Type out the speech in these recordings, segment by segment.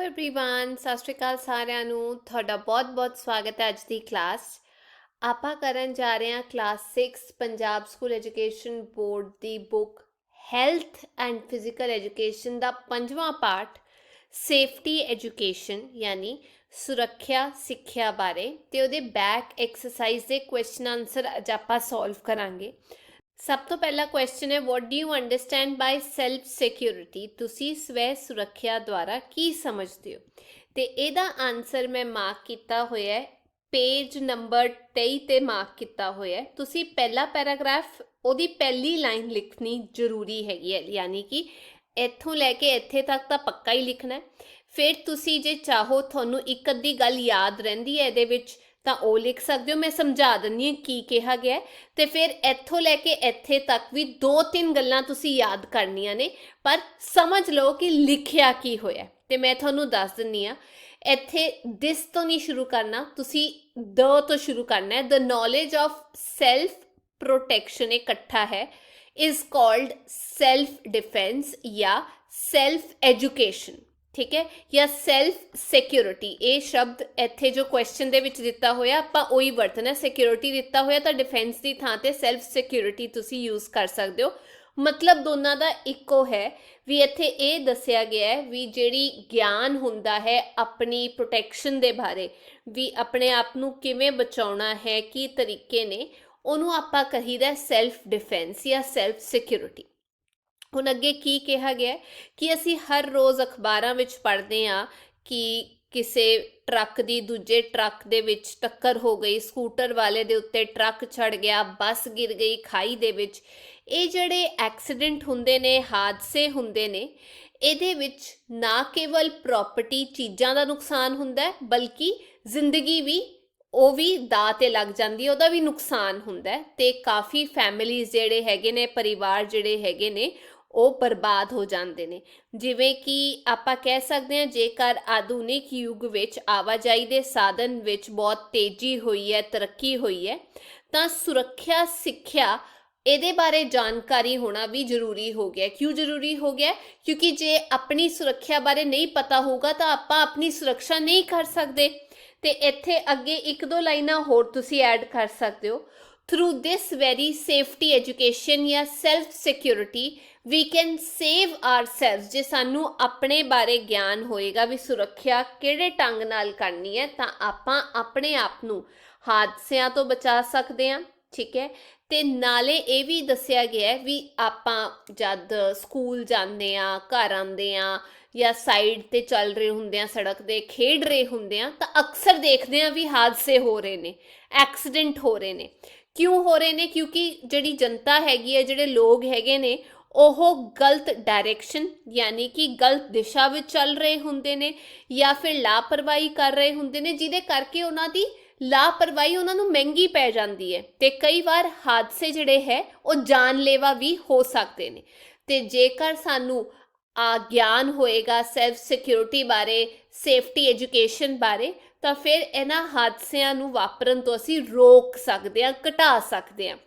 Everyone सत श्री अकाल सारिਆਂ ਨੂੰ ਤੁਹਾਡਾ ਬਹੁਤ-ਬਹੁਤ ਸਵਾਗਤ ਹੈ ਅੱਜ ਦੀ ਕਲਾਸ 'ਚ। ਆਪਾਂ ਕਰਨ ਜਾ ਰਹੇ ਹਾਂ class 6 Punjab school education board ਦੀ book health and physical education ਦਾ ਪੰਜਵਾਂ ਪਾਰਟ ਸੇਫਟੀ ਐਜੂਕੇਸ਼ਨ ਯਾਨੀ ਸੁਰੱਖਿਆ ਸਿੱਖਿਆ ਬਾਰੇ ਤੇ ਉਹਦੇ ਬੈਕ ਐਕਸਰਸਾਈਜ਼ ਦੇ ਕੁਐਸਚਨ ਆਨਸਰ ਅੱਜ ਆਪਾਂ ਸੋਲਵ ਕਰਾਂਗੇ। ਸਭ ਤੋਂ ਪਹਿਲਾ ਕੁਐਸਚਨ ਹੈ what do you understand by self security. ਤੁਸੀਂ ਸਵੈ ਸੁਰੱਖਿਆ ਦੁਆਰਾ ਕੀ ਸਮਝਦੇ ਹੋ? ਤੇ ਇਹਦਾ ਆਨਸਰ ਮੈਂ ਮਾਰਕ ਕੀਤਾ ਹੋਇਆ ਹੈ ਪੇਜ ਨੰਬਰ 23 ਤੇ ਮਾਰਕ ਕੀਤਾ ਹੋਇਆ ਹੈ। ਤੁਸੀਂ ਪਹਿਲਾ ਪੈਰਾਗ੍ਰਾਫ ਉਹਦੀ ਪਹਿਲੀ ਲਾਈਨ ਲਿਖਣੀ ਜ਼ਰੂਰੀ ਹੈਗੀ ਹੈ, ਯਾਨੀ ਕਿ ਇੱਥੋਂ ਲੈ ਕੇ ਇੱਥੇ ਤੱਕ ਤਾਂ ਪੱਕਾ ਹੀ ਲਿਖਣਾ ਹੈ। ਫਿਰ ਤੁਸੀਂ ਜੇ ਚਾਹੋ ਤੁਹਾਨੂੰ ਇੱਕ ਅੱਧੀ ਗੱਲ ਯਾਦ ਰਹਿੰਦੀ ਹੈ ਇਹਦੇ ਵਿੱਚ ਤਾਂ ਉਹ ਲਿਖ ਸਕਦੇ ਹੋ। ਮੈਂ ਸਮਝਾ ਦਿੰਦੀ ਹਾਂ ਕੀ ਕਿਹਾ ਗਿਆ ਤੇ ਫਿਰ ਇੱਥੋਂ ਲੈ ਕੇ ਇੱਥੇ ਤੱਕ ਵੀ 2-3 ਗੱਲਾਂ ਤੁਸੀਂ ਯਾਦ ਕਰਨੀਆਂ ਨੇ, ਪਰ ਸਮਝ ਲਓ ਕਿ ਲਿਖਿਆ ਕੀ ਹੋਇਆ। ਤੇ ਮੈਂ ਤੁਹਾਨੂੰ ਦੱਸ ਦਿੰਦੀ ਹਾਂ ਇੱਥੇ ਦਿਸ ਤੋਂ ਨਹੀਂ ਸ਼ੁਰੂ ਕਰਨਾ, ਤੁਸੀਂ ਦ ਤੋਂ ਸ਼ੁਰੂ ਕਰਨਾ ਹੈ। ਦ ਨੌਲੇਜ ਆਫ ਸੈਲਫ प्रोटेक्शन इकट्ठा है इज कॉल्ड सेल्फ डिफेंस या सेल्फ एजुकेशन, ठीक है, या सेल्फ सिक्योरिटी। ये शब्द इत्थे जो क्वेश्चन दे विच दिता होया आपां ओही वरतना। सिक्योरिटी दिता होया तो डिफेंस की थां ते सेल्फ सिक्योरिटी तुसी यूज कर सकते हो। मतलब दोनों का इक्को है भी। इत्थे ये दसिया गया है भी जिहड़ी ज्ञान हुंदा है अपनी प्रोटेक्शन दे बारे भी अपने आप नूं किवें बचाउणा है, की तरीके ने ਉਹਨੂੰ ਆਪਾਂ ਕਹੀਦਾ ਸੈਲਫ ਡਿਫੈਂਸ ਜਾਂ ਸੈਲਫ ਸਿਕਿਉਰਿਟੀ। ਹੁਣ ਅੱਗੇ ਕੀ ਕਿਹਾ ਗਿਆ ਕਿ ਅਸੀਂ ਹਰ ਰੋਜ਼ ਅਖਬਾਰਾਂ ਵਿੱਚ ਪੜ੍ਹਦੇ ਹਾਂ ਕਿ ਕਿਸੇ ਟਰੱਕ ਦੀ ਦੂਜੇ ਟਰੱਕ ਦੇ ਵਿੱਚ ਟੱਕਰ ਹੋ ਗਈ, ਸਕੂਟਰ ਵਾਲੇ ਦੇ ਉੱਤੇ ਟਰੱਕ ਚੜ੍ਹ ਗਿਆ, ਬੱਸ ਗਿਰ ਗਈ ਖਾਈ ਦੇ ਵਿੱਚ। ਇਹ ਜਿਹੜੇ ਐਕਸੀਡੈਂਟ ਹੁੰਦੇ ਨੇ, ਹਾਦਸੇ ਹੁੰਦੇ ਨੇ, ਇਹਦੇ ਵਿੱਚ ਨਾ ਕੇਵਲ ਪ੍ਰੋਪਰਟੀ ਚੀਜ਼ਾਂ ਦਾ ਨੁਕਸਾਨ ਹੁੰਦਾ ਬਲਕਿ ਜ਼ਿੰਦਗੀ ਵੀ ਉਹ ਵੀ ਦਾਅ 'ਤੇ ਲੱਗ ਜਾਂਦੀ ਹੈ, ਉਹਦਾ ਵੀ ਨੁਕਸਾਨ ਹੁੰਦਾ ਤੇ ਕਾਫੀ ਫੈਮਿਲੀਜ਼ ਜਿਹੜੇ ਹੈਗੇ ਨੇ, ਪਰਿਵਾਰ ਜਿਹੜੇ ਹੈਗੇ ਨੇ ਉਹ ਬਰਬਾਦ ਹੋ ਜਾਂਦੇ ਨੇ। ਜਿਵੇਂ ਕਿ ਆਪਾਂ ਕਹਿ ਸਕਦੇ ਹਾਂ ਜੇਕਰ ਆਧੁਨਿਕ ਯੁੱਗ ਵਿੱਚ ਆਵਾਜਾਈ ਦੇ ਸਾਧਨ ਵਿੱਚ ਬਹੁਤ ਤੇਜ਼ੀ ਹੋਈ ਹੈ, ਤਰੱਕੀ ਹੋਈ ਹੈ, ਤਾਂ ਸੁਰੱਖਿਆ ਸਿੱਖਿਆ ਇਹਦੇ ਬਾਰੇ ਜਾਣਕਾਰੀ ਹੋਣਾ ਵੀ ਜ਼ਰੂਰੀ ਹੋ ਗਿਆ। ਕਿਉਂ ਜ਼ਰੂਰੀ ਹੋ ਗਿਆ? ਕਿਉਂਕਿ ਜੇ ਆਪਣੀ ਸੁਰੱਖਿਆ ਬਾਰੇ ਨਹੀਂ ਪਤਾ ਹੋਊਗਾ ਤਾਂ ਆਪਾਂ ਆਪਣੀ ਸੁਰੱਖਿਆ ਨਹੀਂ ਕਰ ਸਕਦੇ। ਤੇ ਇੱਥੇ ਅੱਗੇ 1-2 ਲਾਈਨਾਂ ਹੋਰ ਤੁਸੀਂ ਐਡ ਕਰ ਸਕਦੇ ਹੋ। Through this very safety education ਜਾਂ self security we can save ourselves. ਜੇ ਸਾਨੂੰ ਆਪਣੇ ਬਾਰੇ ਗਿਆਨ ਹੋਏਗਾ ਵੀ ਸੁਰੱਖਿਆ ਕਿਹੜੇ ਢੰਗ ਨਾਲ ਕਰਨੀ ਹੈ ਤਾਂ ਆਪਾਂ ਆਪਣੇ ਆਪ ਨੂੰ ਹਾਦਸਿਆਂ ਤੋਂ ਬਚਾ ਸਕਦੇ ਹਾਂ, ਠੀਕ ਹੈ। ਤੇ ਨਾਲੇ ਇਹ ਵੀ ਦੱਸਿਆ ਗਿਆ ਹੈ ਵੀ ਆਪਾਂ ਜਦ ਸਕੂਲ ਜਾਂਦੇ ਹਾਂ, ਘਰ ਆਉਂਦੇ ਹਾਂ ਜਾਂ ਸਾਈਡ ਤੇ ਚੱਲ ਰਹੇ ਹੁੰਦੇ ਆ, ਸੜਕ ਦੇ ਖੇਡ ਰਹੇ ਹੁੰਦੇ ਆ, ਤਾਂ ਅਕਸਰ ਦੇਖਦੇ ਆ ਵੀ ਹਾਦਸੇ ਹੋ ਰਹੇ ਨੇ, ਐਕਸੀਡੈਂਟ ਹੋ ਰਹੇ ਨੇ। ਕਿਉਂ ਹੋ ਰਹੇ ਨੇ? ਕਿਉਂਕਿ ਜਿਹੜੀ ਜਨਤਾ ਹੈਗੀ ਹੈ, ਜਿਹੜੇ ਲੋਕ ਹੈਗੇ ਨੇ, ਉਹ ਗਲਤ ਡਾਇਰੈਕਸ਼ਨ ਯਾਨੀ ਕਿ ਗਲਤ ਦਿਸ਼ਾ ਵਿੱਚ ਚੱਲ ਰਹੇ ਹੁੰਦੇ ਨੇ ਜਾਂ ਫਿਰ ਲਾਪਰਵਾਹੀ ਕਰ ਰਹੇ ਹੁੰਦੇ ਨੇ, ਜਿਹਦੇ ਕਰਕੇ ਉਹਨਾਂ ਦੀ ਲਾਪਰਵਾਹੀ ਉਹਨਾਂ ਨੂੰ ਮਹਿੰਗੀ ਪੈ ਜਾਂਦੀ ਹੈ ਤੇ ਕਈ ਵਾਰ ਹਾਦਸੇ ਜਿਹੜੇ ਹੈ ਉਹ ਜਾਨਲੇਵਾ ਵੀ ਹੋ ਸਕਦੇ ਨੇ। ਤੇ ਜੇਕਰ ਸਾਨੂੰ ਗਿਆਨ ਹੋਏਗਾ ਸੈਲਫ ਸਿਕਿਉਰਿਟੀ ਬਾਰੇ, ਸੇਫਟੀ ਐਜੂਕੇਸ਼ਨ ਬਾਰੇ, ਤਾਂ ਫਿਰ ਇਹਨਾਂ ਹਾਦਸਿਆਂ ਨੂੰ ਵਾਪਰਨ ਤੋਂ ਅਸੀਂ ਰੋਕ ਸਕਦੇ ਹਾਂ, ਘਟਾ ਸਕਦੇ ਹਾਂ।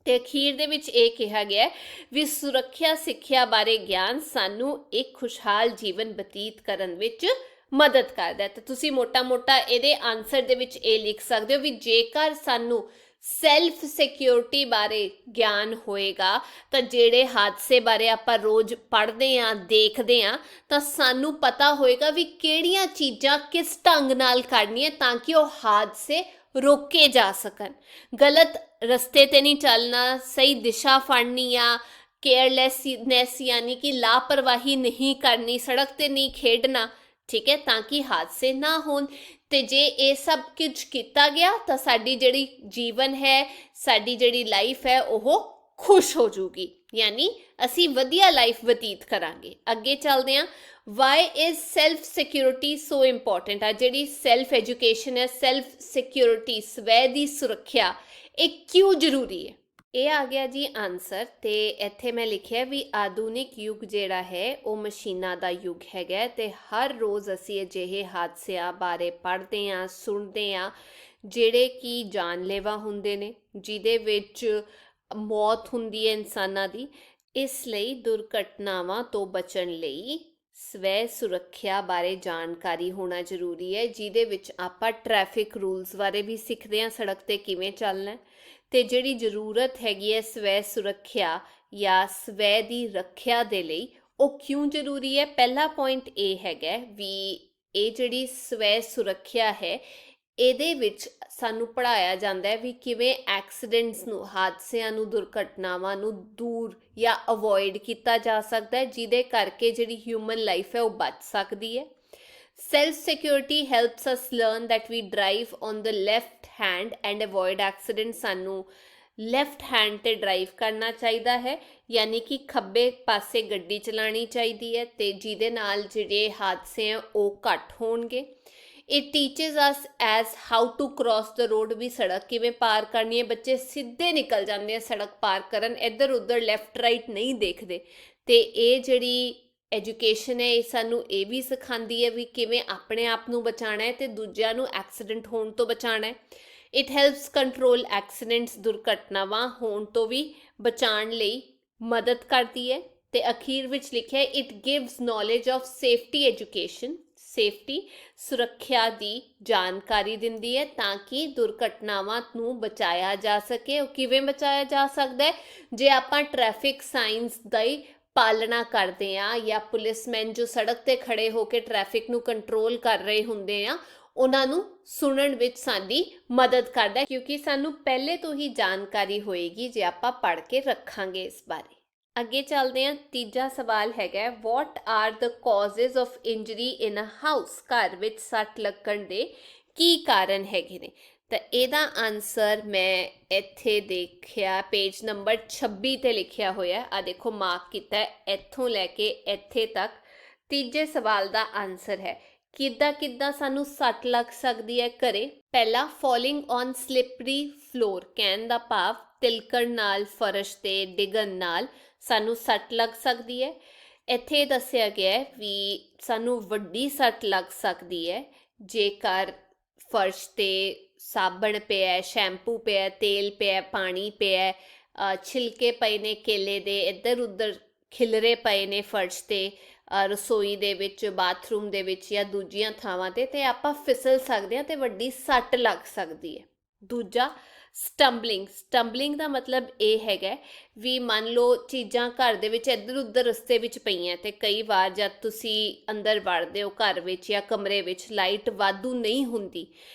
ਤੇ ਅਖੀਰ ਦੇ ਵਿੱਚ ਇਹ ਕਿਹਾ ਗਿਆ ਵੀ ਸੁਰੱਖਿਆ ਸਿੱਖਿਆ ਬਾਰੇ ਗਿਆਨ ਸਾਨੂੰ ਇੱਕ ਖੁਸ਼ਹਾਲ ਜੀਵਨ ਬਤੀਤ ਕਰਨ ਵਿੱਚ ਮਦਦ ਕਰਦਾ। ਤੇ ਤੁਸੀਂ ਮੋਟਾ-ਮੋਟਾ ਇਹਦੇ ਆਨਸਰ ਦੇ ਵਿੱਚ ਇਹ ਲਿਖ ਸਕਦੇ ਹੋ ਵੀ ਜੇਕਰ ਸਾਨੂੰ ਸੈਲਫ ਸਿਕਿਉਰਿਟੀ ਬਾਰੇ ਗਿਆਨ ਹੋਏਗਾ ਤਾਂ ਜਿਹੜੇ ਹਾਦਸੇ ਬਾਰੇ ਆਪਾਂ ਰੋਜ਼ ਪੜ੍ਹਦੇ ਹਾਂ, ਦੇਖਦੇ ਹਾਂ, ਤਾਂ ਸਾਨੂੰ ਪਤਾ ਹੋਏਗਾ ਵੀ ਕਿਹੜੀਆਂ ਚੀਜ਼ਾਂ ਕਿਸ ਢੰਗ ਨਾਲ ਕਰਨੀਆਂ ਤਾਂ ਕਿ ਉਹ ਹਾਦਸੇ ਰੋਕੇ ਜਾ ਸਕਣ। ਗਲਤ ਰਸਤੇ ਤੇ ਨਹੀਂ ਚੱਲਣਾ, ਸਹੀ ਦਿਸ਼ਾ ਫੜਨੀ ਆ, ਕੇਅਰਲੈਸਨੈਸ ਯਾਨੀ ਕਿ ਲਾਪਰਵਾਹੀ ਨਹੀਂ ਕਰਨੀ, ਸੜਕ ਤੇ ਨਹੀਂ ਖੇਡਣਾ, ਠੀਕ ਹੈ, ਤਾਂ ਕਿ ਹਾਦਸੇ ਨਾ ਹੋਣ। ਤੇ ਜੇ ਇਹ ਸਭ ਕੁਝ ਕੀਤਾ ਗਿਆ ਤਾਂ ਸਾਡੀ ਜਿਹੜੀ ਜੀਵਨ ਹੈ, ਸਾਡੀ ਜਿਹੜੀ ਲਾਈਫ ਹੈ ਉਹ ਖੁਸ਼ ਹੋ ਜੂਗੀ, ਯਾਨੀ ਅਸੀਂ ਵਧੀਆ ਲਾਈਫ ਬਤੀਤ ਕਰਾਂਗੇ। ਅੱਗੇ ਚੱਲਦੇ ਹਾਂ। Y is self security so important? ਆ ਜਿਹੜੀ ਸੈਲਫ ਐਜੂਕੇਸ਼ਨ ਹੈ, ਸੈਲਫ ਸਿਕਿਉਰਿਟੀ, ਸਵੈ ਦੀ ਸੁਰੱਖਿਆ, ਇਹ ਕਿਉਂ ਜ਼ਰੂਰੀ ਹੈ? ਇਹ ਆ ਗਿਆ ਜੀ ਆਨਸਰ। ਤੇ ਇੱਥੇ ਮੈਂ ਲਿਖਿਆ ਵੀ ਆਧੁਨਿਕ ਯੁੱਗ ਜਿਹੜਾ ਹੈ ਉਹ ਮਸ਼ੀਨਾਂ ਦਾ ਯੁੱਗ ਹੈਗਾ ਤੇ ਹਰ ਰੋਜ਼ ਅਸੀਂ ਅਜਿਹੇ ਹਾਦਸਿਆਂ ਬਾਰੇ ਪੜ੍ਹਦੇ ਹਾਂ, ਸੁਣਦੇ ਹਾਂ, ਜਿਹੜੇ ਕਿ ਜਾਨਲੇਵਾ ਹੁੰਦੇ ਨੇ, ਜਿਹਦੇ ਵਿੱਚ ਮੌਤ ਹੁੰਦੀ ਹੈ ਇਨਸਾਨਾਂ ਦੀ। ਇਸ ਲਈ ਦੁਰਘਟਨਾਵਾਂ ਤੋਂ ਬਚਣ ਲਈ ਸਵੈ ਸੁਰੱਖਿਆ ਬਾਰੇ ਜਾਣਕਾਰੀ ਹੋਣਾ ਜ਼ਰੂਰੀ ਹੈ, ਜਿਹਦੇ ਵਿੱਚ ਆਪਾਂ ਟ੍ਰੈਫਿਕ ਰੂਲਸ ਬਾਰੇ ਵੀ ਸਿੱਖਦੇ ਹਾਂ, ਸੜਕ ਤੇ ਕਿਵੇਂ ਚੱਲਣਾ ਹੈ। ਤੇ ਜਿਹੜੀ ਜ਼ਰੂਰਤ ਹੈਗੀ ਹੈ ਸਵੈ ਸੁਰੱਖਿਆ ਜਾਂ ਸਵੈ ਦੀ ਰੱਖਿਆ ਦੇ ਲਈ, ਉਹ ਕਿਉਂ ਜ਼ਰੂਰੀ ਹੈ। ਪਹਿਲਾ ਪੁਆਇੰਟ ਇਹ ਹੈਗਾ ਵੀ ਇਹ ਜਿਹੜੀ ਸਵੈ ਸੁਰੱਖਿਆ ਹੈ, ਇਹਦੇ ਵਿੱਚ ਸਾਨੂੰ ਪੜ੍ਹਾਇਆ ਜਾਂਦਾ ਹੈ ਵੀ ਕਿਵੇਂ ਐਕਸੀਡੈਂਟਸ ਨੂੰ, ਹਾਦਸਿਆਂ ਨੂੰ, ਦੁਰਘਟਨਾਵਾਂ ਨੂੰ ਦੂਰ ਜਾਂ ਅਵੋਇਡ ਕੀਤਾ ਜਾ ਸਕਦਾ ਹੈ, ਜਿਹਦੇ ਕਰਕੇ ਜਿਹੜੀ ਹਿਊਮਨ ਲਾਈਫ ਹੈ ਉਹ ਬਚ ਸਕਦੀ ਹੈ। Self security helps us learn that we drive on the left hand and avoid accidents। ਸਾਨੂੰ ਲੈਫਟ ਹੈਂਡ ਤੇ ਡਰਾਈਵ ਕਰਨਾ ਚਾਹੀਦਾ ਹੈ, ਯਾਨੀ ਕਿ ਖੱਬੇ ਪਾਸੇ ਗੱਡੀ ਚਲਾਉਣੀ ਚਾਹੀਦੀ ਹੈ, ਤੇ ਜਿਹਦੇ ਨਾਲ ਜਿਹੜੇ ਹਾਦਸੇ ਆ ਉਹ ਘੱਟ ਹੋਣਗੇ। It teaches us as how to cross the road, ਵੀ ਸੜਕ ਕਿਵੇਂ ਪਾਰ ਕਰਨੀ ਹੈ। ਬੱਚੇ ਸਿੱਧੇ ਨਿਕਲ ਜਾਂਦੇ ਆ ਸੜਕ ਪਾਰ ਕਰਨ, ਇੱਧਰ ਉੱਧਰ ਲੈਫਟ ਰਾਈਟ ਨਹੀਂ ਦੇਖਦੇ। ਤੇ ਇਹ ਜਿਹੜੀ ਐਜੂਕੇਸ਼ਨ ਹੈ ਇਹ ਸਾਨੂੰ ਇਹ ਵੀ ਸਿਖਾਉਂਦੀ ਹੈ ਵੀ ਕਿਵੇਂ ਆਪਣੇ ਆਪ ਨੂੰ ਬਚਾਉਣਾ ਹੈ ਤੇ ਦੂਜਿਆਂ ਨੂੰ ਐਕਸੀਡੈਂਟ ਹੋਣ ਤੋਂ ਬਚਾਉਣਾ ਹੈ। ਇਟ ਹੈਲਪਸ ਕੰਟਰੋਲ ਐਕਸੀਡੈਂਟਸ, ਦੁਰਘਟਨਾਵਾਂ ਹੋਣ ਤੋਂ ਵੀ ਬਚਾਉਣ ਲਈ ਮਦਦ ਕਰਦੀ ਹੈ। ਤੇ ਅਖੀਰ ਵਿੱਚ ਲਿਖਿਆ it gives knowledge of safety education, safety ਸੁਰੱਖਿਆ ਦੀ ਜਾਣਕਾਰੀ ਦਿੰਦੀ ਹੈ ਤਾਂ ਕਿ ਦੁਰਘਟਨਾਵਾਂ ਨੂੰ ਬਚਾਇਆ ਜਾ ਸਕੇ। ਉਹ ਕਿਵੇਂ ਬਚਾਇਆ ਜਾ ਸਕਦਾ ਹੈ, ਜੇ ਆਪਾਂ ਟ੍ਰੈਫਿਕ ਸਾਈਨਸ ਦੀ ਪਾਲਣਾ ਕਰਦੇ ਆ, ਜਾਂ ਪੁਲਿਸਮੈਨ ਜੋ ਸੜਕ ਤੇ ਖੜੇ ਹੋ ਕੇ ਟ੍ਰੈਫਿਕ ਨੂੰ ਕੰਟਰੋਲ ਕਰ ਰਹੇ ਹੁੰਦੇ ਆ, ਉਹਨਾਂ ਨੂੰ ਸੁਣਨ ਵਿੱਚ ਸਾਡੀ ਮਦਦ ਕਰਦਾ, ਕਿਉਂਕਿ ਸਾਨੂੰ ਪਹਿਲੇ ਤੋਂ ਹੀ ਜਾਣਕਾਰੀ ਹੋਏਗੀ ਜੇ ਆਪਾਂ ਪੜ੍ਹ ਕੇ ਰੱਖਾਂਗੇ ਇਸ ਬਾਰੇ। ਅੱਗੇ ਚੱਲਦੇ ਹਾਂ। ਤੀਜਾ ਸਵਾਲ ਹੈਗਾ what are the causes of injury in a house, ਘਰ ਵਿੱਚ ਸੱਟ ਲੱਗਣ ਦੇ ਕੀ ਕਾਰਨ ਹੈਗੇ ਨੇ। ਤਾਂ ਇਹਦਾ ਆਨਸਰ ਮੈਂ ਇੱਥੇ ਦੇਖਿਆ ਪੇਜ ਨੰਬਰ 26 ਤੇ ਲਿਖਿਆ ਹੋਇਆ, ਆ ਦੇਖੋ ਮਾਰਕ ਕੀਤਾ, ਇੱਥੋਂ ਲੈ ਕੇ ਇੱਥੇ ਤੱਕ ਤੀਜੇ ਸਵਾਲ ਦਾ ਆਨਸਰ ਹੈ ਕਿੱਦਾਂ ਕਿੱਦਾਂ ਸਾਨੂੰ ਸੱਟ ਲੱਗ ਸਕਦੀ ਹੈ ਘਰੇ। ਪਹਿਲਾ, ਫੋਲਿੰਗ ਔਨ ਸਲਿਪਰੀ ਫਲੋਰ, ਕਹਿਣ ਦਾ ਭਾਵ ਤਿਲਕਣ ਨਾਲ, ਫਰਸ਼ ਤੇ ਡਿੱਗਣ ਨਾਲ ਸਾਨੂੰ ਸੱਟ ਲੱਗ ਸਕਦੀ ਹੈ। ਇੱਥੇ ਦੱਸਿਆ ਗਿਆ ਹੈ ਵੀ ਸਾਨੂੰ ਵੱਡੀ ਸੱਟ ਲੱਗ ਸਕਦੀ ਹੈ ਜੇਕਰ ਫਰਸ਼ ਤੇ ਸਾਬਣ ਪਿਆ, ਸ਼ੈਂਪੂ ਪਿਆ, ਤੇਲ ਪਿਆ, ਪਾਣੀ ਪਿਆ, ਛਿਲਕੇ ਪਏ ਨੇ ਕੇਲੇ ਦੇ, ਇੱਧਰ ਉੱਧਰ ਖਿਲਰੇ ਪਏ ਨੇ ਫਰਸ਼ ਤੇ, ਰਸੋਈ ਦੇ ਵਿੱਚ, ਬਾਥਰੂਮ ਦੇ ਵਿੱਚ ਜਾਂ ਦੂਜੀਆਂ ਥਾਵਾਂ ਤੇ ਆਪਾਂ ਫਿਸਲ ਸਕਦੇ ਹਾਂ ਤੇ ਵੱਡੀ ਸੱਟ ਲੱਗ ਸਕਦੀ ਹੈ। ਦੂਜਾ, ਸਟੰਬਲਿੰਗ। ਸਟੰਬਲਿੰਗ ਦਾ ਮਤਲਬ ਇਹ ਹੈਗਾ ਵੀ ਮੰਨ ਲਓ ਚੀਜ਼ਾਂ ਘਰ ਦੇ ਵਿੱਚ ਇੱਧਰ ਉੱਧਰ ਰਸਤੇ ਵਿੱਚ ਪਈਆਂ ਤੇ ਕਈ ਵਾਰ ਜਦ ਤੁਸੀਂ ਅੰਦਰ ਵੜਦੇ ਹੋ ਘਰ ਵਿੱਚ ਜਾਂ ਕਮਰੇ ਵਿੱਚ, ਲਾਈਟ ਵਾਧੂ ਨਹੀਂ ਹੁੰਦੀ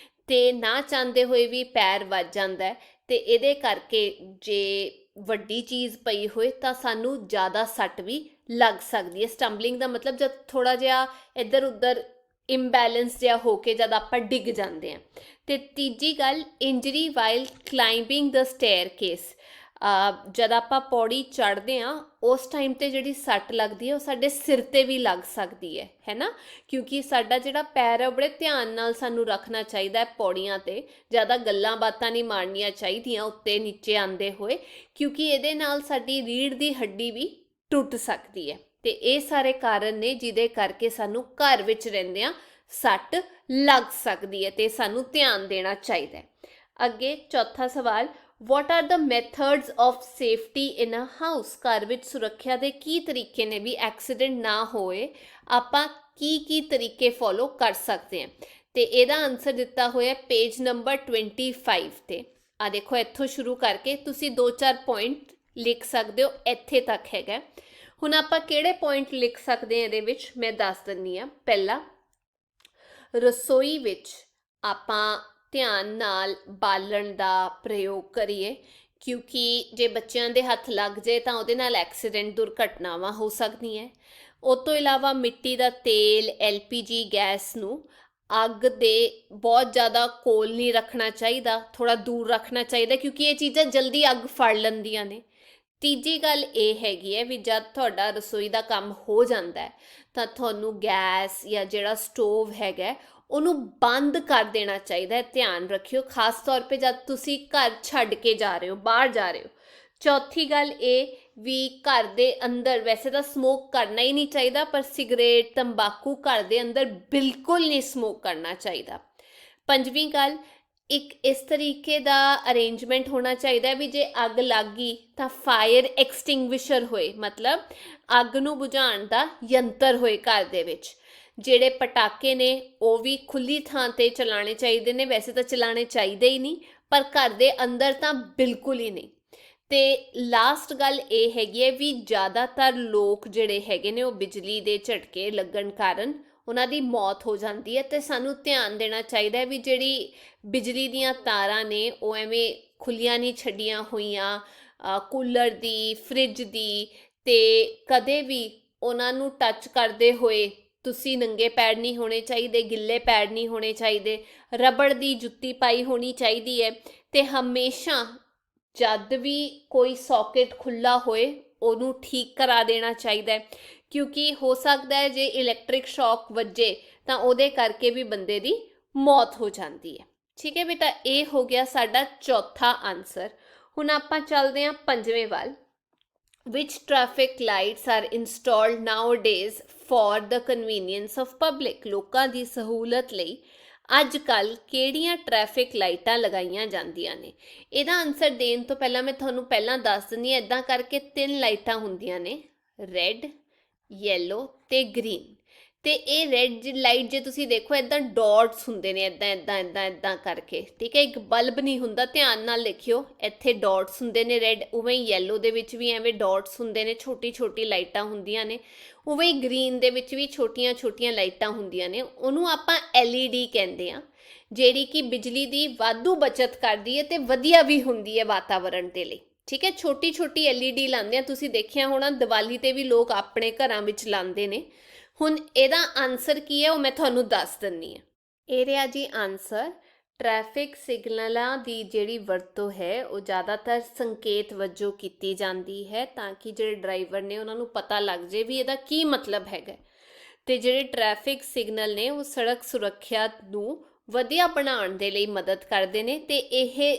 ਤੇ ਨਾ ਚਾਹੁੰਦੇ ਹੋਏ ਵੀ ਪੈਰ ਵੱਜ ਜਾਂਦਾ ਤੇ ਇਹਦੇ ਕਰਕੇ ਜੇ ਵੱਡੀ ਚੀਜ਼ ਪਈ ਹੋਏ ਤਾਂ ਸਾਨੂੰ ਜ਼ਿਆਦਾ ਸੱਟ ਵੀ ਲੱਗ ਸਕਦੀ ਹੈ। ਸਟੰਬਲਿੰਗ ਦਾ ਮਤਲਬ ਜਦ ਥੋੜਾ ਜਿਹਾ ਇੱਧਰ ਉੱਧਰ ਇੰਬੈਲੈਂਸ ਜਿਹਾ ਹੋ ਕੇ ਜਦ ਆਪਾਂ ਡਿੱਗ ਜਾਂਦੇ ਹਾਂ। ਤੇ ਤੀਜੀ ਗੱਲ, ਇੰਜਰੀ ਵਾਈਲ ਕਲਾਈਂਬਿੰਗ ਦ ਸਟੇਅਰਕੇਸ, ਜਦ ਆਪਾਂ ਪੌੜੀ ਚੜ੍ਹਦੇ ਹਾਂ ਉਸ ਟਾਈਮ ਤੇ ਜਿਹੜੀ ਸੱਟ ਲੱਗਦੀ ਹੈ ਉਹ ਸਾਡੇ ਸਿਰ ਤੇ ਵੀ ਲੱਗ ਸਕਦੀ ਹੈ ਨਾ, ਕਿਉਂਕਿ ਸਾਡਾ ਜਿਹੜਾ ਪੈਰ ਹੈ ਬੜੇ ਧਿਆਨ ਨਾਲ ਸਾਨੂੰ ਰੱਖਣਾ ਚਾਹੀਦਾ ਹੈ ਪੌੜੀਆਂ ਤੇ, ਜ਼ਿਆਦਾ ਗੱਲਾਂ ਬਾਤਾਂ ਨਹੀਂ ਮਾਰਨੀਆਂ ਚਾਹੀਦੀਆਂ ਉੱਤੇ ਨੀਚੇ ਆਉਂਦੇ ਹੋਏ, ਕਿਉਂਕਿ ਇਹਦੇ ਨਾਲ ਸਾਡੀ ਰੀੜ੍ਹ ਦੀ ਹੱਡੀ ਵੀ ਟੁੱਟ ਸਕਦੀ ਹੈ। ਤੇ ਇਹ ਸਾਰੇ ਕਾਰਨ ਨੇ ਜਿਹਦੇ ਕਰਕੇ ਸਾਨੂੰ ਘਰ ਵਿੱਚ ਰਹਿੰਦਿਆਂ ਸੱਟ ਲੱਗ ਸਕਦੀ ਹੈ ਤੇ ਸਾਨੂੰ ਧਿਆਨ ਦੇਣਾ ਚਾਹੀਦਾ ਹੈ। ਅੱਗੇ ਚੌਥਾ ਸਵਾਲ, what are the methods of safety in a house, ਘਰ ਵਿੱਚ ਸੁਰੱਖਿਆ ਦੇ ਕੀ ਤਰੀਕੇ ਨੇ ਵੀ ਐਕਸੀਡੈਂਟ ਨਾ ਹੋਏ, ਆਪਾਂ ਕੀ ਤਰੀਕੇ ਫੋਲੋ ਕਰ ਸਕਦੇ ਹਾਂ। ਤੇ ਇਹਦਾ ਆਨਸਰ ਦਿੱਤਾ ਹੋਇਆ ਪੇਜ ਨੰਬਰ 25 ਤੇ, ਆ ਦੇਖੋ ਇੱਥੋਂ ਸ਼ੁਰੂ ਕਰਕੇ ਤੁਸੀਂ 2-4 ਪੁਆਇੰਟ ਲਿਖ ਸਕਦੇ ਹੋ, ਇੱਥੇ ਤੱਕ ਹੈਗਾ। ਹੁਣ ਆਪਾਂ ਕਿਹੜੇ ਪੁਆਇੰਟ ਲਿਖ ਸਕਦੇ ਹਾਂ ਇਹਦੇ ਵਿੱਚ ਮੈਂ ਦੱਸ ਦਿੰਦੀ ਹਾਂ। ਪਹਿਲਾ, ਰਸੋਈ ਵਿੱਚ ਆਪਾਂ ਧਿਆਨ ਨਾਲ ਬਾਲਣ ਦਾ ਪ੍ਰਯੋਗ ਕਰੀਏ, ਕਿਉਂਕਿ ਜੇ ਬੱਚਿਆਂ ਦੇ ਹੱਥ ਲੱਗ ਜਾਏ ਤਾਂ ਉਹਦੇ ਨਾਲ ਐਕਸੀਡੈਂਟ, ਦੁਰਘਟਨਾਵਾਂ ਹੋ ਸਕਦੀਆਂ। ਉਹ ਤੋਂ ਇਲਾਵਾ ਮਿੱਟੀ ਦਾ ਤੇਲ, LPG ਗੈਸ ਨੂੰ ਅੱਗ ਦੇ ਬਹੁਤ ਜ਼ਿਆਦਾ ਕੋਲ ਨਹੀਂ ਰੱਖਣਾ ਚਾਹੀਦਾ, ਥੋੜਾ ਦੂਰ ਰੱਖਣਾ ਚਾਹੀਦਾ, ਕਿਉਂਕਿ ਇਹ ਚੀਜ਼ਾਂ ਜਲਦੀ ਅੱਗ ਫੜ ਲੈਂਦੀਆਂ ਨੇ। ਤੀਜੀ ਗੱਲ ਇਹ ਹੈਗੀ ਹੈ ਵੀ ਜਦ ਤੁਹਾਡਾ ਰਸੋਈ ਦਾ ਕੰਮ ਹੋ ਜਾਂਦਾ ਹੈ ਤਾਂ ਤੁਹਾਨੂੰ ਗੈਸ ਜਾਂ ਜਿਹੜਾ ਸਟੋਵ ਹੈਗਾ ਉਹਨੂੰ ਬੰਦ ਕਰ ਦੇਣਾ ਚਾਹੀਦਾ ਹੈ। ਧਿਆਨ ਰੱਖਿਓ, ਖਾਸ ਤੌਰ 'ਤੇ ਜਦ ਤੁਸੀਂ ਘਰ ਛੱਡ ਕੇ ਜਾ ਰਹੇ ਹੋ, ਬਾਹਰ ਜਾ ਰਹੇ ਹੋ। ਚੌਥੀ ਗੱਲ ਇਹ ਵੀ ਘਰ ਦੇ ਅੰਦਰ ਵੈਸੇ ਤਾਂ ਸਮੋਕ ਕਰਨਾ ਹੀ ਨਹੀਂ ਚਾਹੀਦਾ, ਪਰ ਸਿਗਰਟ, ਤੰਬਾਕੂ ਘਰ ਦੇ ਅੰਦਰ ਬਿਲਕੁਲ ਨਹੀਂ ਸਮੋਕ ਕਰਨਾ ਚਾਹੀਦਾ। ਪੰਜਵੀਂ ਗੱਲ, ਇੱਕ ਇਸ ਤਰੀਕੇ ਦਾ ਅਰੇਂਜਮੈਂਟ ਹੋਣਾ ਚਾਹੀਦਾ ਵੀ ਜੇ ਅੱਗ ਲੱਗ ਗਈ ਤਾਂ ਫਾਇਰ ਐਕਸਟਿੰਗੁਇਸ਼ਰ ਹੋਏ, ਮਤਲਬ ਅੱਗ ਨੂੰ ਬੁਝਾਉਣ ਦਾ ਯੰਤਰ ਹੋਏ ਘਰ ਦੇ ਵਿੱਚ। ਜਿਹੜੇ ਪਟਾਕੇ ਨੇ ਉਹ ਵੀ ਖੁੱਲੀ ਥਾਂ ਤੇ ਚਲਾਉਣੇ ਚਾਹੀਦੇ ਨੇ, ਵੈਸੇ ਤਾਂ ਚਲਾਉਣੇ ਚਾਹੀਦੇ ਹੀ ਨਹੀਂ, ਪਰ ਘਰ ਦੇ ਅੰਦਰ ਤਾਂ ਬਿਲਕੁਲ ਹੀ ਨਹੀਂ। ਤੇ ਲਾਸਟ ਗੱਲ ਇਹ ਹੈਗੀ ਹੈ ਵੀ ਜ਼ਿਆਦਾਤਰ ਲੋਕ ਜਿਹੜੇ ਹੈਗੇ ਨੇ ਉਹ ਬਿਜਲੀ ਦੇ ਝਟਕੇ ਲੱਗਣ ਕਾਰਨ ਉਹਨਾਂ ਦੀ ਮੌਤ ਹੋ ਜਾਂਦੀ ਹੈ। ਤੇ ਸਾਨੂੰ ਧਿਆਨ ਦੇਣਾ ਚਾਹੀਦਾ ਹੈ ਵੀ ਜਿਹੜੀ ਬਿਜਲੀ ਦੀਆਂ ਤਾਰਾਂ ਨੇ ਉਹ ਐਵੇਂ ਖੁੱਲੀਆਂ ਨਹੀਂ ਛੱਡੀਆਂ ਹੋਈਆਂ, ਕੂਲਰ ਦੀ, ਫ੍ਰਿਜ ਦੀ, ਤੇ ਕਦੇ ਵੀ ਉਹਨਾਂ ਨੂੰ ਟੱਚ ਕਰਦੇ ਹੋਏ ਤੁਸੀਂ ਨੰਗੇ ਪੈਰ ਨਹੀਂ ਹੋਣੇ ਚਾਹੀਦੇ, ਗਿੱਲੇ ਪੈਰ ਨਹੀਂ ਹੋਣੇ ਚਾਹੀਦੇ, ਰਬੜ ਦੀ ਜੁੱਤੀ ਪਾਈ ਹੋਣੀ ਚਾਹੀਦੀ ਹੈ। ਤੇ ਹਮੇਸ਼ਾ ਜਦ ਵੀ ਕੋਈ ਸੌਕੇਟ ਖੁੱਲਾ ਹੋਏ ਉਹਨੂੰ ਠੀਕ ਕਰਾ ਦੇਣਾ ਚਾਹੀਦਾ ਹੈ, ਕਿਉਂਕਿ ਹੋ ਸਕਦਾ ਹੈ ਜੇ ਇਲੈਕਟ੍ਰਿਕ ਸ਼ੌਕ ਵੱਜੇ ਤਾਂ ਉਹਦੇ ਕਰਕੇ ਵੀ ਬੰਦੇ ਦੀ ਮੌਤ ਹੋ ਜਾਂਦੀ ਹੈ। ਠੀਕ ਹੈ ਬੇਟਾ, ਇਹ ਹੋ ਗਿਆ ਸਾਡਾ ਚੌਥਾ ਆਨਸਰ। ਹੁਣ ਆਪਾਂ ਚੱਲਦੇ ਹਾਂ ਪੰਜਵੇਂ ਵੱਲ। Which traffic lights are installed nowadays for the convenience of public? ਲੋਕਾਂ ਦੀ ਸਹੂਲਤ ਲਈ ਅੱਜ ਕੱਲ੍ਹ ਕਿਹੜੀਆਂ ਟ੍ਰੈਫਿਕ ਲਾਈਟਾਂ ਲਗਾਈਆਂ ਜਾਂਦੀਆਂ ਨੇ? ਇਹਦਾ ਆਨਸਰ ਦੇਣ ਤੋਂ ਪਹਿਲਾਂ ਮੈਂ ਤੁਹਾਨੂੰ ਪਹਿਲਾਂ ਦੱਸ ਦਿੰਦੀ ਹਾਂ, ਇੱਦਾਂ ਕਰਕੇ 3 ਲਾਈਟਾਂ ਹੁੰਦੀਆਂ ਨੇ, ਰੈੱਡ, ਯੈਲੋ ਤੇ ਗ੍ਰੀਨ। ਤੇ ਇਹ ਰੈੱਡ ਲਾਈਟ ਜੇ ਤੁਸੀਂ ਦੇਖੋ ਇੱਦਾਂ ਡਾਟਸ ਹੁੰਦੇ ਨੇ, ਇੱਦਾਂ ਇੱਦਾਂ ਇੱਦਾਂ ਇੱਦਾਂ ਕਰਕੇ, ਠੀਕ ਹੈ, ਇੱਕ ਬਲਬ ਨਹੀਂ ਹੁੰਦਾ, ਧਿਆਨ ਨਾਲ ਲਿਖਿਓ, ਇੱਥੇ ਡਾਟਸ ਹੁੰਦੇ ਨੇ ਰੈੱਡ। ਉਵੇਂ ਹੀ ਯੈਲੋ ਦੇ ਵਿੱਚ ਵੀ ਐਵੇਂ ਡਾਟਸ ਹੁੰਦੇ ਨੇ, ਛੋਟੀ ਛੋਟੀ ਲਾਈਟਾਂ ਹੁੰਦੀਆਂ ਨੇ। ਉਵੇਂ ਹੀ ਗ੍ਰੀਨ ਦੇ ਵਿੱਚ ਵੀ ਛੋਟੀਆਂ ਛੋਟੀਆਂ ਲਾਈਟਾਂ ਹੁੰਦੀਆਂ ਨੇ, ਉਹਨੂੰ ਆਪਾਂ LED ਕਹਿੰਦੇ ਆ, ਜਿਹੜੀ ਕਿ ਬਿਜਲੀ ਦੀ ਵਾਧੂ ਬਚਤ ਕਰਦੀ ਹੈ ਤੇ ਵਧੀਆ ਵੀ ਹੁੰਦੀ ਹੈ ਵਾਤਾਵਰਣ ਦੇ ਲਈ। ਠੀਕ ਹੈ, ਛੋਟੀ ਛੋਟੀ LED ਲਾਉਂਦੇ ਆ, ਤੁਸੀਂ ਦੇਖਿਆ ਹੋਣਾ ਦੀਵਾਲੀ ਤੇ ਵੀ ਲੋਕ ਆਪਣੇ ਘਰਾਂ ਵਿੱਚ ਲਾਉਂਦੇ ਨੇ। ਹੁਣ ਇਹਦਾ ਆਨਸਰ ਕੀ ਹੈ ਉਹ ਮੈਂ ਤੁਹਾਨੂੰ ਦੱਸ ਦਿੰਦੀ ਹਾਂ। ਇਹ ਰਿਹਾ ਜੀ ਆਨਸਰ। ਟ੍ਰੈਫਿਕ ਸਿਗਨਲਾਂ ਦੀ ਜਿਹੜੀ ਵਰਤੋਂ ਹੈ ਉਹ ਜ਼ਿਆਦਾਤਰ ਸੰਕੇਤ ਵਜੋਂ ਕੀਤੀ ਜਾਂਦੀ ਹੈ, ਤਾਂ ਕਿ ਜਿਹੜੇ ਡਰਾਈਵਰ ਨੇ ਉਹਨਾਂ ਨੂੰ ਪਤਾ ਲੱਗ ਜੇ ਵੀ ਇਹਦਾ ਕੀ ਮਤਲਬ ਹੈਗਾ। ਤੇ ਜਿਹੜੇ ਟ੍ਰੈਫਿਕ ਸਿਗਨਲ ਨੇ ਉਹ ਸੜਕ ਸੁਰੱਖਿਆ ਨੂੰ ਵਧੀਆ ਬਣਾਉਣ ਦੇ ਲਈ ਮਦਦ ਕਰਦੇ ਨੇ। ਤੇ ਇਹ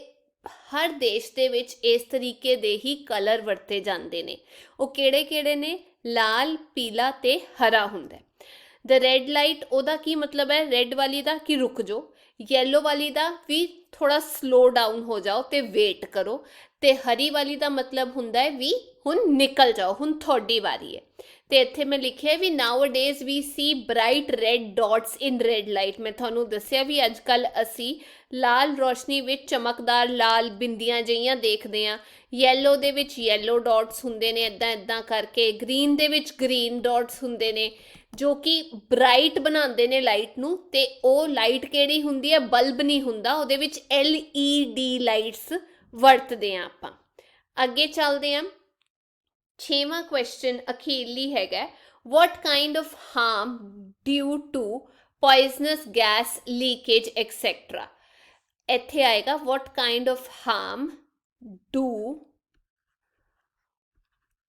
ਹਰ ਦੇਸ਼ ਦੇ ਵਿੱਚ ਇਸ ਤਰੀਕੇ ਦੇ ਹੀ ਕਲਰ ਵਰਤੇ ਜਾਂਦੇ ਨੇ। ਉਹ ਕਿਹੜੇ ਕਿਹੜੇ ਨੇ? ਲਾਲ, ਪੀਲਾ ਤੇ ਹਰਾ ਹੁੰਦਾ। ਦ ਰੈੱਡ ਲਾਈਟ, ਉਹਦਾ ਕੀ ਮਤਲਬ ਹੈ? ਰੈੱਡ ਵਾਲੀ ਦਾ ਕਿ ਰੁਕ ਜਾਓ, ਯੈਲੋ ਵਾਲੀ ਦਾ ਵੀ ਥੋੜਾ ਸਲੋ ਡਾਊਨ ਹੋ ਜਾਓ ਤੇ ਵੇਟ ਕਰੋ, ਤੇ ਹਰੀ ਵਾਲੀ ਦਾ ਮਤਲਬ ਹੁੰਦਾ ਹੈ ਵੀ ਹੁਣ ਨਿਕਲ ਜਾਓ, ਹੁਣ ਤੁਹਾਡੀ ਵਾਰੀ ਹੈ। ਤੇ ਇੱਥੇ ਮੈਂ ਲਿਖਿਆ ਵੀ ਨਾਓ ਡੇਜ਼ ਵੀ ਸੀ ਬ੍ਰਾਈਟ ਰੈੱਡ ਡਾਟਸ ਇਨ ਰੈੱਡ ਲਾਈਟ। ਮੈਂ ਤੁਹਾਨੂੰ ਦੱਸਿਆ ਵੀ ਅੱਜ ਕੱਲ੍ਹ ਅਸੀਂ ਲਾਲ ਰੋਸ਼ਨੀ ਵਿੱਚ ਚਮਕਦਾਰ ਲਾਲ ਬਿੰਦੀਆਂ ਜਿਹੀਆਂ ਦੇਖਦੇ ਹਾਂ। ਯੈਲੋ ਦੇ ਵਿੱਚ ਯੈਲੋ ਡਾਟਸ ਹੁੰਦੇ ਨੇ ਇੱਦਾਂ ਇੱਦਾਂ ਕਰਕੇ, ਗ੍ਰੀਨ ਦੇ ਵਿੱਚ ਗ੍ਰੀਨ ਡਾਟਸ ਹੁੰਦੇ ਨੇ ਜੋ ਕਿ ਬ੍ਰਾਈਟ ਬਣਾਉਂਦੇ ਨੇ ਲਾਈਟ ਨੂੰ। ਤੇ ਉਹ ਲਾਈਟ ਕਿਹੜੀ ਹੁੰਦੀ ਹੈ? ਬਲਬ ਨਹੀਂ ਹੁੰਦਾ, ਉਹਦੇ ਵਿੱਚ LED ਲਾਈਟਸ ਵਰਤਦੇ ਹਾਂ ਆਪਾਂ। ਅੱਗੇ ਚੱਲਦੇ ਹਾਂ। 6ਵਾਂ ਕੁਐਸਚਨ ਅਖੀਰਲੀ ਹੈਗਾ, what kind of harm due to poisonous gas leakage etc. ਇੱਥੇ ਆਏਗਾ what kind of harm do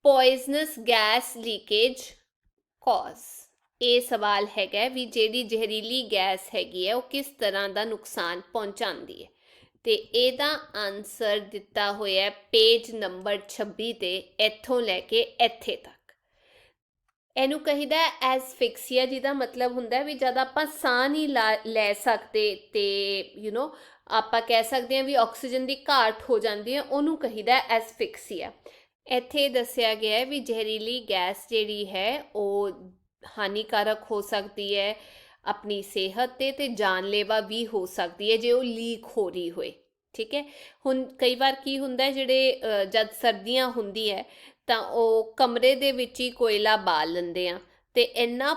poisonous gas leakage cause? ਇਹ ਸਵਾਲ ਹੈਗਾ ਵੀ ਜਿਹੜੀ ਜ਼ਹਿਰੀਲੀ ਗੈਸ ਹੈਗੀ ਹੈ ਉਹ ਕਿਸ ਤਰ੍ਹਾਂ ਦਾ ਨੁਕਸਾਨ ਪਹੁੰਚਾਉਂਦੀ ਹੈ। ਤੇ ਇਹਦਾ ਆਨਸਰ ਦਿੱਤਾ ਹੋਇਆ ਪੇਜ ਨੰਬਰ 26 ਤੇ, ਇੱਥੋਂ ਲੈ ਕੇ ਇੱਥੇ ਤੱਕ। ਇਹਨੂੰ ਕਹੀਦਾ ਐਸਫਿਕਸੀਆ, ਜਿਹਦਾ ਮਤਲਬ ਹੁੰਦਾ ਵੀ ਜਦ ਆਪਾਂ ਸਾਹ ਨਹੀਂ ਲੈ ਸਕਦੇ ਤੇ ਆਪਾਂ ਕਹਿ ਸਕਦੇ ਹਾਂ ਵੀ ਆਕਸੀਜਨ ਦੀ ਘਾਟ ਹੋ ਜਾਂਦੀ ਹੈ, ਉਹਨੂੰ ਕਹੀਦਾ ਐਸਫਿਕਸੀਆ। ਇੱਥੇ ਦੱਸਿਆ ਗਿਆ ਹੈ ਵੀ ਜ਼ਹਿਰੀਲੀ ਗੈਸ ਜਿਹੜੀ ਹੈ ਉਹ ਹਾਨੀਕਾਰਕ ਹੋ ਸਕਦੀ ਹੈ ਆਪਣੀ ਸਿਹਤ ਤੇ ਜਾਨਲੇਵਾ ਵੀ ਹੋ ਸਕਦੀ ਹੈ ਜੇ ਉਹ ਲੀਕ ਹੋ ਰਹੀ ਹੋਏ। ਠੀਕ ਹੈ, ਹੁਣ ਕਈ ਵਾਰ ਕੀ ਹੁੰਦਾ, ਜਿਹੜੇ ਜਦ ਸਰਦੀਆਂ ਹੁੰਦੀ ਹੈ ਤਾਂ ਉਹ ਕਮਰੇ ਦੇ ਵਿੱਚ ਹੀ ਕੋਇਲਾ ਬਾਲ ਲੈਂਦੇ ਆ ਤੇ ਇੰਨਾ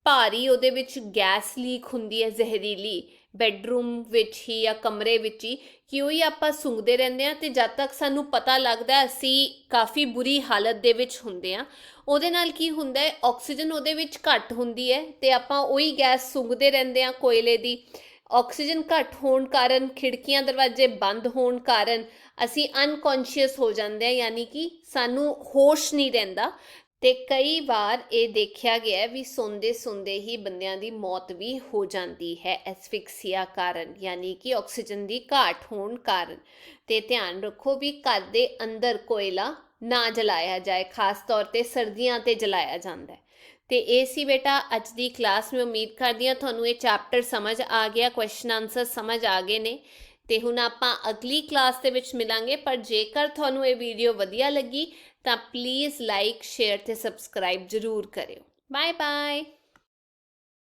ਭਾਰੀ ਉਹਦੇ ਵਿੱਚ ਗੈਸ ਲੀਕ ਹੁੰਦੀ ਹੈ ਜ਼ਹਿਰੀਲੀ, ਬੈਡਰੂਮ ਵਿੱਚ ਹੀ ਜਾਂ ਕਮਰੇ ਵਿੱਚ ਹੀ, ਕਿ ਉਹੀ ਆਪਾਂ ਸੁੰਘਦੇ ਰਹਿੰਦੇ ਹਾਂ ਤੇ ਜਦ ਤੱਕ ਸਾਨੂੰ ਪਤਾ ਲੱਗਦਾ ਅਸੀਂ ਕਾਫੀ ਬੁਰੀ ਹਾਲਤ ਦੇ ਵਿੱਚ ਹੁੰਦੇ ਹਾਂ। ਉਹਦੇ ਨਾਲ ਕੀ ਹੁੰਦਾ ਹੈ, ਆਕਸੀਜਨ ਉਹਦੇ ਵਿੱਚ ਘੱਟ ਹੁੰਦੀ ਹੈ ਤੇ ਆਪਾਂ ਉਹੀ ਗੈਸ ਸੁੰਘਦੇ ਰਹਿੰਦੇ ਹਾਂ ਕੋਇਲੇ ਦੀ। ਆਕਸੀਜਨ ਘੱਟ ਹੋਣ ਕਾਰਨ, ਖਿੜਕੀਆਂ ਦਰਵਾਜ਼ੇ ਬੰਦ ਹੋਣ ਕਾਰਨ ਅਸੀਂ ਅਨਕੌਂਸ਼ੀਅਸ ਹੋ ਜਾਂਦੇ ਹਾਂ, ਯਾਨੀ ਕਿ ਸਾਨੂੰ ਹੋਸ਼ ਨਹੀਂ ਰਹਿੰਦਾ। ਤੇ ਕਈ ਵਾਰ ਇਹ ਦੇਖਿਆ ਗਿਆ ਵੀ ਸੌਂਦੇ ਸੌਂਦੇ ਹੀ ਬੰਦਿਆਂ ਦੀ ਮੌਤ ਵੀ ਹੋ ਜਾਂਦੀ ਹੈ ਐਸਫਿਕਸੀਆ ਕਾਰਨ, ਯਾਨੀ ਕਿ ਆਕਸੀਜਨ ਦੀ ਘਾਟ ਹੋਣ ਕਾਰਨ। ਤੇ ਧਿਆਨ ਰੱਖੋ ਵੀ ਘਰ ਦੇ ਅੰਦਰ ਕੋਇਲਾ ਨਾ ਜਲਾਇਆ ਜਾਏ, ਖਾਸ ਤੌਰ ਤੇ ਸਰਦੀਆਂ ਤੇ ਜਲਾਇਆ ਜਾਂਦਾ ਹੈ। ਤੇ ਇਹ ਸੀ ਬੇਟਾ ਅੱਜ ਦੀ ਕਲਾਸ। ਮੈਂ ਉਮੀਦ ਕਰਦੀ ਹਾਂ ਤੁਹਾਨੂੰ ਇਹ ਚੈਪਟਰ ਸਮਝ ਆ ਗਿਆ, ਕੁਐਸਚਨ ਆਨਸਰ ਸਮਝ ਆ ਗਏ ਨੇ। ਤੇ ਹੁਣ ਆਪਾਂ ਅਗਲੀ ਕਲਾਸ ਦੇ ਵਿੱਚ ਮਿਲਾਂਗੇ। ਪਰ ਜੇਕਰ ਤੁਹਾਨੂੰ ਇਹ ਵੀਡੀਓ ਵਧੀਆ ਲੱਗੀ ਤਾਂ ਪਲੀਜ਼ ਲਾਈਕ, ਸ਼ੇਅਰ ਤੇ ਸਬਸਕ੍ਰਾਈਬ ਜ਼ਰੂਰ ਕਰਿਓ। Bye bye.